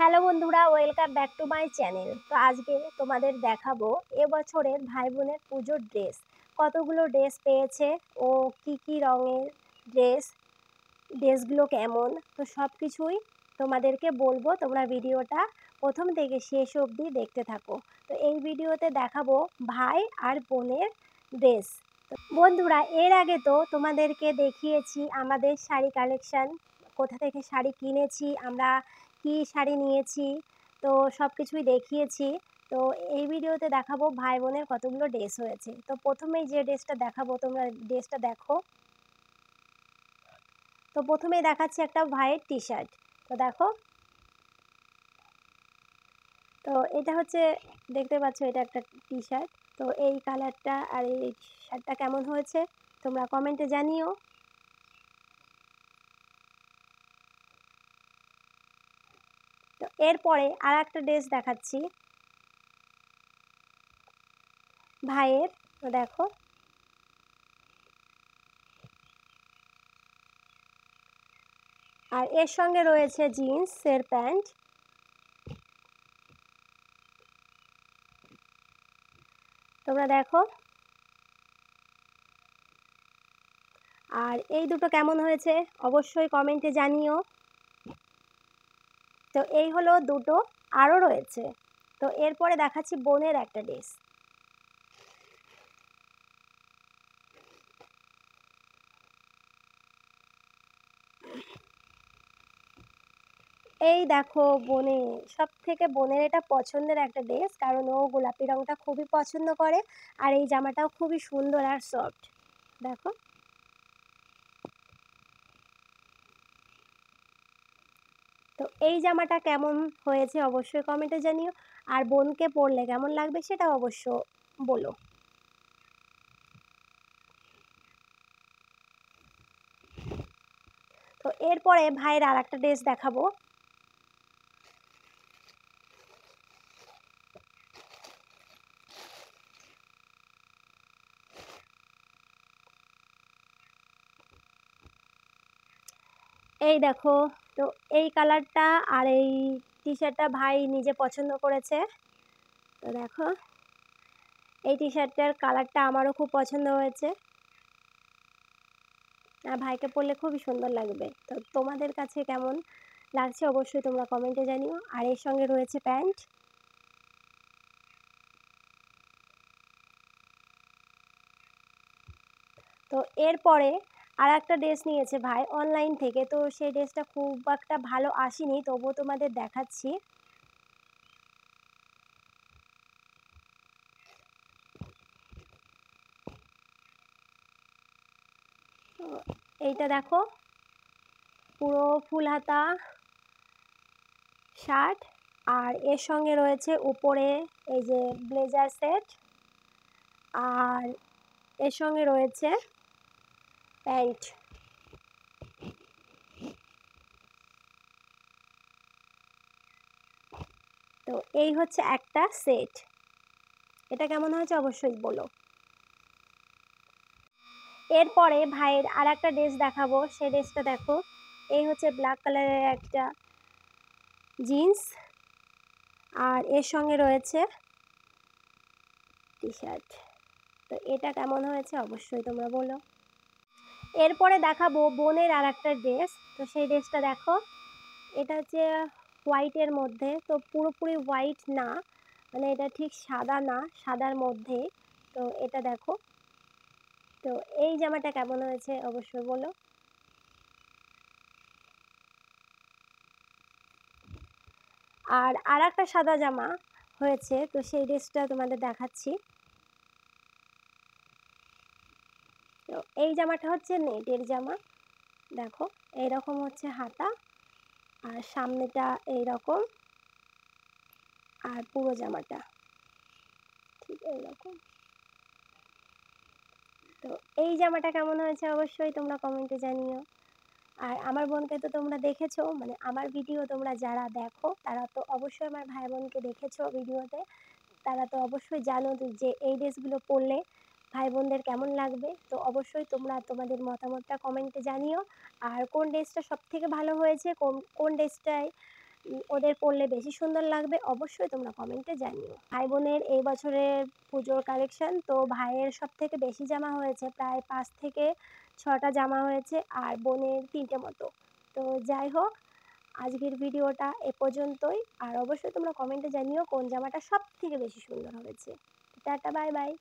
Hello বন্ধুরা, welcome back to my channel. তো আজকে তোমাদের দেখাবো এবছরের ভাই বোনের পুজোর ড্রেস। কতগুলো ড্রেস পেয়েছে ও কি কি রঙের ড্রেসগুলো কেমন, তো সব কিছুই তোমাদেরকে বলবো। তোমরা ভিডিওটা প্রথম থেকে শেষ অবধি দেখতে থাকো। তো এই ভিডিওতে দেখাবো ভাই আর বোনের ড্রেস। বন্ধুরা, এর আগে তো তোমাদেরকে দেখিয়েছি আমাদের শাড়ি কালেকশান, কোথা থেকে শাড়ি কিনেছি, আমরা কি শাড়ি নিয়েছি, তো সব কিছুই দেখিয়েছি। তো এই ভিডিওতে দেখাবো ভাই বোনের কতগুলো ড্রেস হয়েছে। তো প্রথমেই যে ড্রেসটা দেখাবো, তোমরা ড্রেসটা দেখো। তো প্রথমেই দেখাচ্ছি একটা ভাইয়ের টি শার্ট। তো দেখো, তো এটা হচ্ছে, দেখতে পাচ্ছ এটা একটা টি শার্ট। তো এই কালারটা আর এই শার্টটা কেমন হয়েছে তোমরা কমেন্টে জানিও। তো এরপরে আর একটা ড্রেস দেখাচ্ছি ভাইয়ের। তো দেখো, আর এর সঙ্গে রয়েছে জিন্সের প্যান্ট। তোমরা দেখো, আর এই দুটো কেমন হয়েছে অবশ্যই কমেন্টে জানিও। তো এই হলো দুটো, আরও রয়েছে। তো এরপরে দেখাচ্ছি বোনের একটা ড্রেস। এই দেখো, সব থেকে বোনের এটা পছন্দের একটা ড্রেস, কারণ ও গোলাপি রংটা খুবই পছন্দ করে। আর এই জামাটাও খুবই সুন্দর আর সফট। দেখো, তো এই জামাটা কেমন হয়েছে অবশ্যই কমেন্টে জানিও। আর বোনকে পরলে কেমন লাগবে সেটা অবশ্য বলো। তো এরপরে ভাইয়ের আর একটা ড্রেস দেখাবো। এই দেখো, তো এই কালারটা আর এই টি শার্টটা ভাই নিজে পছন্দ করেছে। তো দেখো, এই টি শার্টটার কালারটা আমারও খুব পছন্দ হয়েছে, আর ভাইকে পরলে খুবই সুন্দর লাগবে। তো তোমাদের কাছে কেমন লাগছে অবশ্যই তোমরা কমেন্টে জানিও। আর এর সঙ্গে রয়েছে প্যান্ট। তো এরপরে আর একটা ড্রেস নিয়েছে ভাই অনলাইন থেকে। তো সেই ড্রেসটা খুব একটা ভালো আসেনি, তবুও তোমাদের দেখাচ্ছি। তো এইটা দেখো, পুরো ফুল হাতা শার্ট, আর এর সঙ্গে রয়েছে উপরে এই যে ব্লেজার সেট, আর এর সঙ্গে রয়েছে প্যান্ট। তো এই হচ্ছে একটা সেট। এটা কেমন হয়েছে অবশ্যই বলো। এরপরে ভাইয়ের আর একটা ড্রেস দেখাবো, সেই ড্রেসটা দেখো। এই হচ্ছে ব্ল্যাক কালারের একটা জিন্স, আর এর সঙ্গে রয়েছে টি শার্ট। তো এটা কেমন হয়েছে অবশ্যই তোমরা বলো। এরপরে দেখাবো বোনের আর একটা ড্রেস। তো সেই ড্রেসটা দেখো, এটা হচ্ছে হোয়াইটের মধ্যে। তো পুরোপুরি হোয়াইট না, মানে এটা ঠিক সাদা না, সাদার মধ্যে। তো এটা দেখো, তো এই জামাটা কেমন হয়েছে অবশ্যই বলো। আর একটা সাদা জামা হয়েছে, তো সেই ড্রেসটা তোমাদের দেখাচ্ছি। তো এই জামাটা হচ্ছে নেটের জামা। দেখো, এইরকম হচ্ছে হাতা, আর সামনেটা এইরকম, আর পুরো জামাটা ঠিক এইরকম। তো এই জামাটা কেমন হয়েছে অবশ্যই তোমরা কমেন্টে জানিও। আর আমার বোনকে তো তোমরা দেখেছো, মানে আমার ভিডিও তোমরা যারা দেখো তারা তো অবশ্যই আমার ভাই বোনকে দেখেছো ভিডিওতে। তারা তো অবশ্যই জানো যে এই ড্রেসগুলো পরলে ভাই বোনদের কেমন লাগবে। তো অবশ্যই তোমরা তোমাদের মতামতটা কমেন্টে জানিও। আর কোন ড্রেসটা সব থেকে ভালো হয়েছে, কোন কোন ড্রেসটায় ওদের পরলে বেশি সুন্দর লাগবে অবশ্যই তোমরা কমেন্টে জানিও। ভাই বোনের এই বছরের পুজোর কালেকশন তো ভাইয়ের সব থেকে বেশি জামা হয়েছে, প্রায় 5 থেকে 6টা জামা হয়েছে আর বোনের 3টে মতো। তো যাই হোক, আজকের ভিডিওটা এ পর্যন্তই। আর অবশ্যই তোমরা কমেন্টে জানিও কোন জামাটা সব থেকে বেশি সুন্দর হয়েছে। Tata, bye bye.